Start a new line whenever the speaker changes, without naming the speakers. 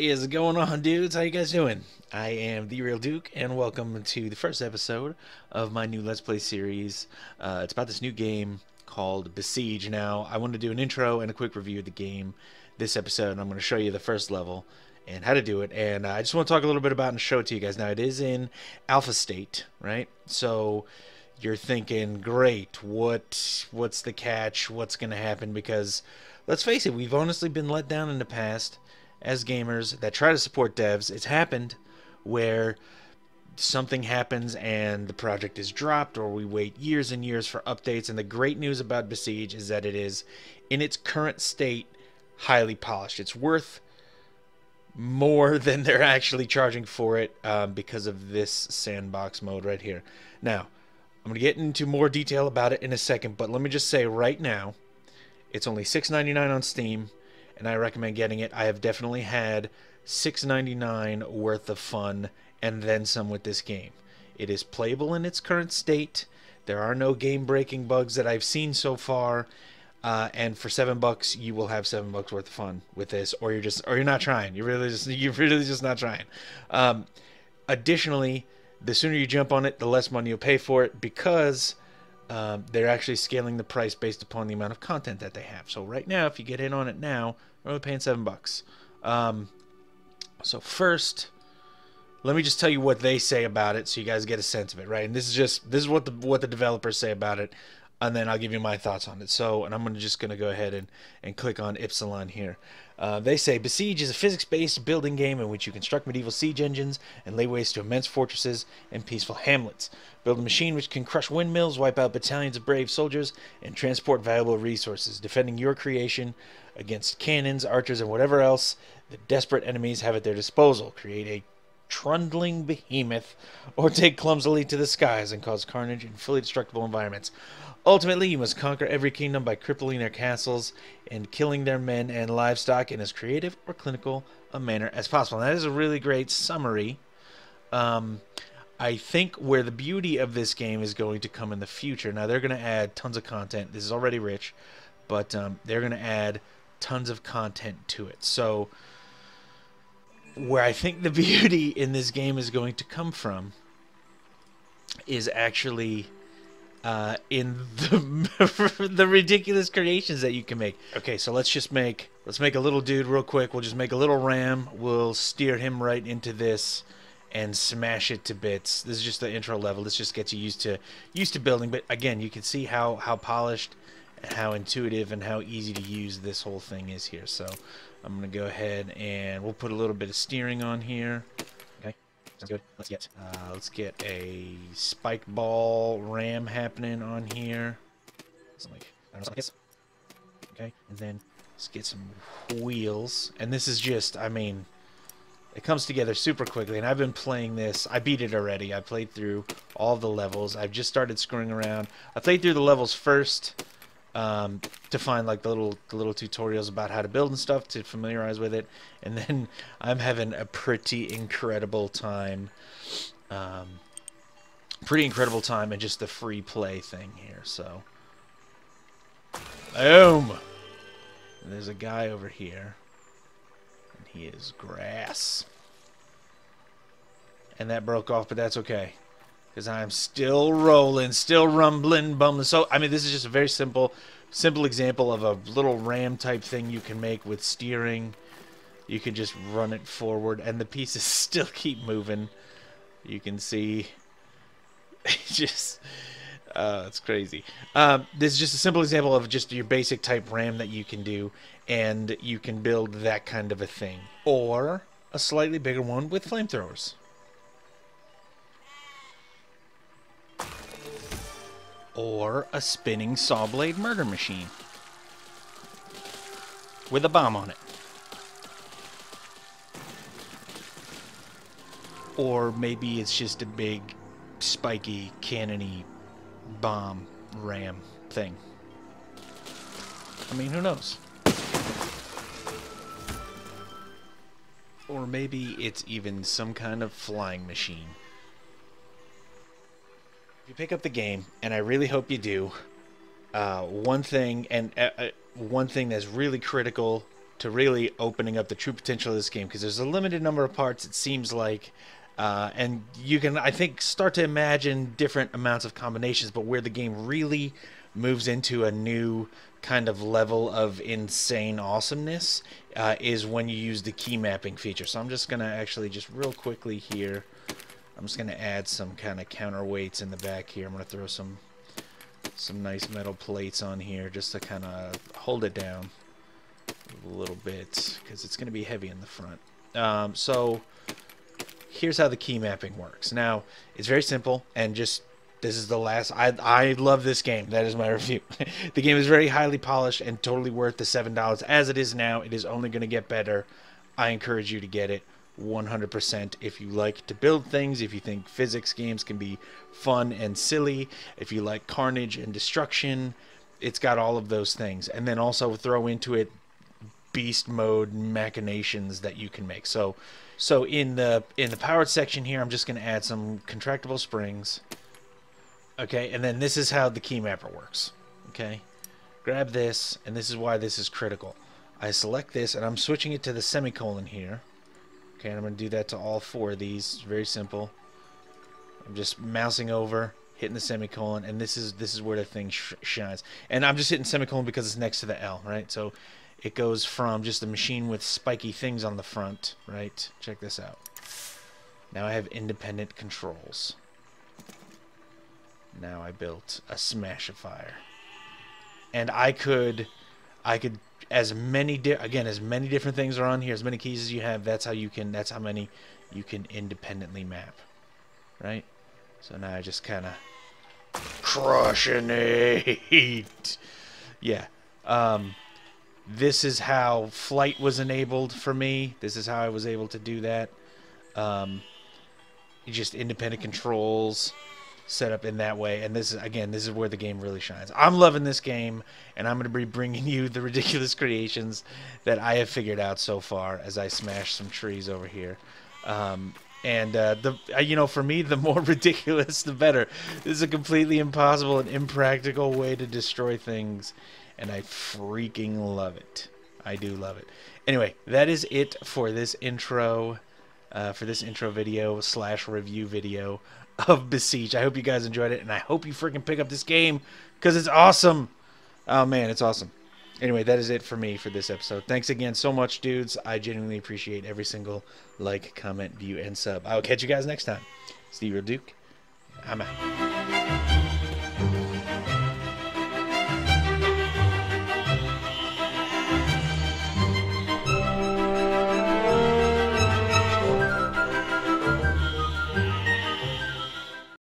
is going on, dudes? How you guys doing? I am TheeRealDuke, and welcome to the first episode of my new Let's Play series. It's about this new game called Besiege. Now, I want to do an intro and a quick review of the game this episode, and I'm going to show you the first level and how to do it. And I just want to talk a little bit about it and show it to you guys. Now, it is in alpha state, right? So you're thinking, great, what's the catch? What's going to happen? Because let's face it, we've honestly been let down in the past as gamers that try to support devs. It's happened where something happens and the project is dropped, or we wait years and years for updates. And the great news about Besiege is that it is, in its current state, highly polished. It's worth more than they're actually charging for it because of this sandbox mode right here. Now, I'm going to get into more detail about it in a second, but let me just say right now, it's only $6.99 on Steam, and I recommend getting it. I have definitely had $6.99 worth of fun and then some with this game. It is playable in its current state. There are no game-breaking bugs that I've seen so far, and for $7, you will have $7 worth of fun with this, or you're not trying. You're really just not trying. Additionally, the sooner you jump on it, the less money you'll pay for it, because they're actually scaling the price based upon the amount of content that they have. So right now, if you get in on it now, we're only paying $7. So first, let me just tell you what they say about it, so you guys get a sense of it, right? And this is what the developers say about it, and then I'll give you my thoughts on it. So, and I'm just going to go ahead and click on Epsilon here. They say, Besiege is a physics-based building game in which you construct medieval siege engines and lay waste to immense fortresses and peaceful hamlets. Build a machine which can crush windmills, wipe out battalions of brave soldiers, and transport valuable resources, defending your creation against cannons, archers, and whatever else the desperate enemies have at their disposal. Create a trundling behemoth, or take clumsily to the skies and cause carnage in fully destructible environments. Ultimately, you must conquer every kingdom by crippling their castles and killing their men and livestock in as creative or clinical a manner as possible. And that is a really great summary. I think where the beauty of this game is going to come in the future. Now, they're going to add tons of content. This is already rich, but they're going to add tons of content to it. So, where I think the beauty in this game is going to come from is actually in the ridiculous creations that you can make. Okay, so let's make a little dude real quick. We'll just make a little ram. We'll steer him right into this and smash it to bits. This is just the intro level. This just gets you used to building. But again, you can see how polished and how intuitive and how easy to use this whole thing is here. So I'm gonna go ahead and we'll put a little bit of steering on here. Okay, sounds good. Let's get a spike ball ram happening on here. Something like this. Okay, and then let's get some wheels. And this is just, I mean, it comes together super quickly. And I've been playing this. I beat it already. I played through all the levels. I've just started screwing around. I played through the levels first to find like the little tutorials about how to build and stuff to familiarize with it, and then I'm having a pretty incredible time and just the free play thing here. So boom, and there's a guy over here and he is grass, and that broke off, but that's okay, because I'm still rolling, still rumbling, bumbling. So, I mean, this is just a very simple example of a little ram type thing you can make with steering. You can just run it forward, and the pieces still keep moving. You can see, it's crazy. This is just a simple example of just your basic type ram that you can do, and you can build that kind of a thing. Or a slightly bigger one with flamethrowers. Or a spinning saw blade murder machine with a bomb on it. Or maybe it's just a big spiky cannony bomb ram thing. I mean, who knows? Or maybe it's even some kind of flying machine. If you pick up the game, and I really hope you do, one thing that's really critical really opening up the true potential of this game, because there's a limited number of parts, it seems like, and you can, I think, start to imagine different amounts of combinations, but where the game really moves into a new kind of level of insane awesomeness is when you use the key mapping feature. So I'm just going to actually just real quickly here, I'm just going to add some kind of counterweights in the back here. I'm going to throw some nice metal plates on here just to kind of hold it down a little bit, because it's going to be heavy in the front. So here's how the key mapping works. Now, it's very simple, and just, this is the last, I love this game. That is my review. The game is very highly polished and totally worth the $7. As it is now, it is only going to get better. I encourage you to get it 100% if you like to build things, if you think physics games can be fun and silly, if you like carnage and destruction. It's got all of those things. And then also throw into it beast mode machinations that you can make. So in the powered section here, I'm just going to add some contractible springs. Okay, and then this is how the key mapper works. Okay, grab this, and this is why this is critical. I select this, and I'm switching it to the semicolon here. Okay, and I'm going to do that to all 4 of these. It's very simple. I'm just mousing over, hitting the semicolon, and this is where the thing shines. And I'm just hitting semicolon because it's next to the L, right? So it goes from just a machine with spiky things on the front, right? Check this out. Now I have independent controls. Now I built a smashifier, and I could as many different things are on here, as many keys as you have, that's how many you can independently map, right? So now I just kind of crushionate. Yeah. This is how flight was enabled for me. This is how I was able to do that. Just independent controls set up in that way, and this is where the game really shines. I'm loving this game, and I'm going to be bringing you the ridiculous creations that I have figured out so far as I smash some trees over here. For me, the more ridiculous, the better. This is a completely impossible and impractical way to destroy things, and I freaking love it. I do love it. Anyway, that is it for this intro. Video / review video of Besiege. I hope you guys enjoyed it, and I hope you freaking pick up this game, because it's awesome. Oh man, it's awesome. Anyway, that is it for me for this episode. Thanks again so much, dudes. I genuinely appreciate every single like, comment, view, and sub. I will catch you guys next time. It's TheeRealDuke. I'm out.